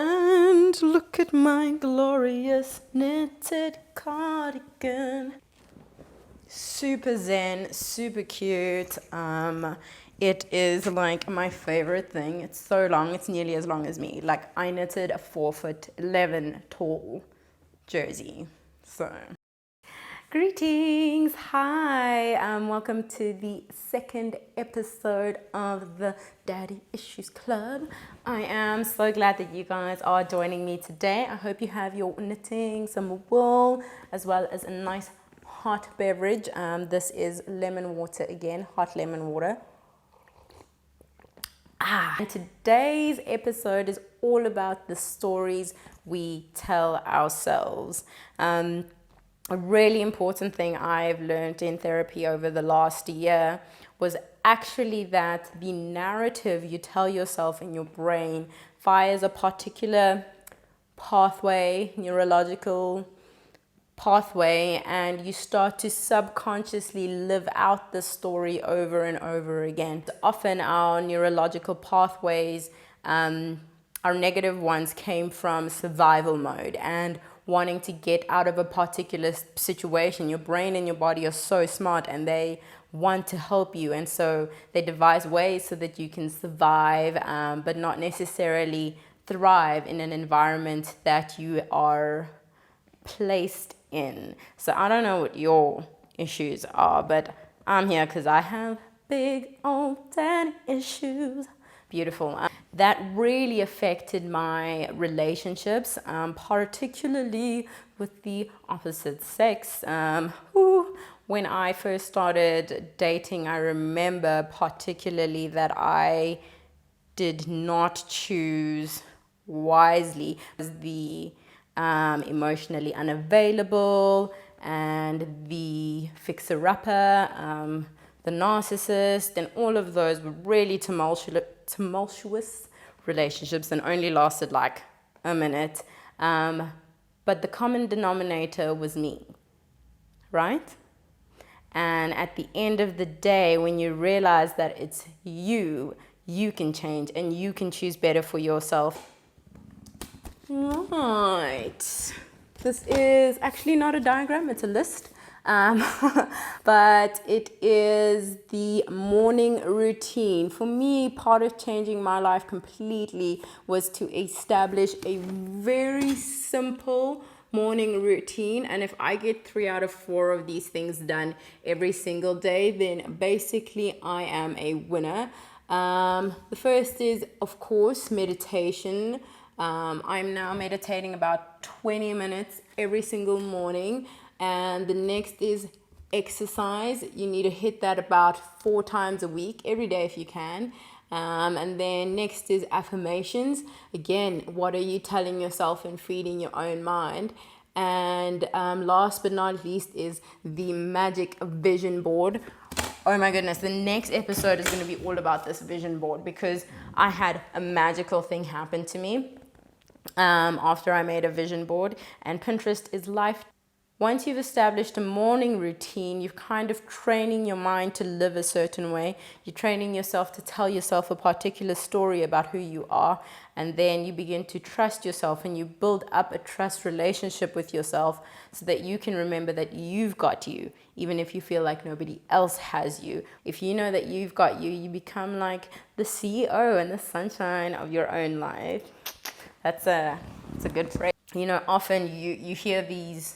And look at my glorious knitted cardigan. Super zen, super cute. It is like my favorite thing. It's so long, it's nearly as long as me. Like I knitted a 4'11" tall jersey. So greetings, hi, welcome to the second episode of the Daddy Issues Club. I am so glad that you guys are joining me today. I hope you have your knitting, some wool, as well as a nice hot beverage. This is lemon water again, hot lemon water. And today's episode is all about the stories we tell ourselves. A really important thing I've learned in therapy over the last year was actually that the narrative you tell yourself in your brain fires a particular pathway, neurological pathway, and you start to subconsciously live out the story over and over again. Often our neurological pathways, our negative ones, came from survival mode and wanting to get out of a particular situation. Your brain and your body are so smart and they want to help you, and so they devise ways so that you can survive, but not necessarily thrive in an environment that you are placed in. So I don't know what your issues are, but I'm here because I have big old daddy issues. Beautiful. That really affected my relationships, particularly with the opposite sex. When I first started dating, I remember particularly that I did not choose wisely. The emotionally unavailable and the fixer-upper, the narcissist, and all of those were really tumultuous relationships and only lasted like a minute. But the common denominator was me, right? And at the end of the day, when you realize that it's you can change and you can choose better for yourself. Right. This is actually not a diagram, it's a list. But it is the morning routine. For me, part of changing my life completely was to establish a very simple morning routine. And if I get 3 out of 4 of these things done every single day, then basically I am a winner. The first is, of course, meditation. I'm now meditating about 20 minutes every single morning. And the next is exercise. You need to hit that about 4 times a week, every day if you can. And then next is affirmations. Again, what are you telling yourself and feeding your own mind? And last but not least is the magic vision board. Oh my goodness, the next episode is going to be all about this vision board because I had a magical thing happen to me after I made a vision board, and Pinterest is life. Once you've established a morning routine, you're kind of training your mind to live a certain way. You're training yourself to tell yourself a particular story about who you are. And then you begin to trust yourself and you build up a trust relationship with yourself so that you can remember that you've got you, even if you feel like nobody else has you. If you know that you've got you, you become like the CEO and the sunshine of your own life. That's a good phrase. You know, often you hear these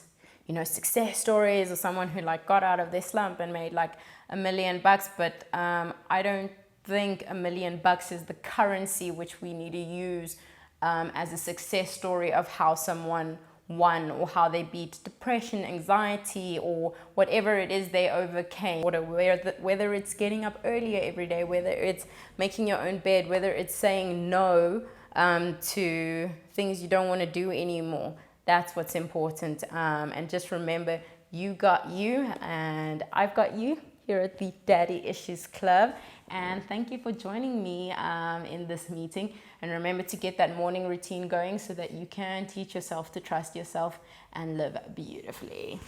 success stories or someone who like got out of their slump and made like $1 million, but I don't think $1 million is the currency which we need to use as a success story of how someone won or how they beat depression, anxiety, or whatever it is they overcame. Whether it's getting up earlier every day, whether it's making your own bed, whether it's saying no to things you don't want to do anymore. That's what's important. And just remember, you got you and I've got you here at the Daddy Issues Club. And thank you for joining me in this meeting. And remember to get that morning routine going so that you can teach yourself to trust yourself and live beautifully.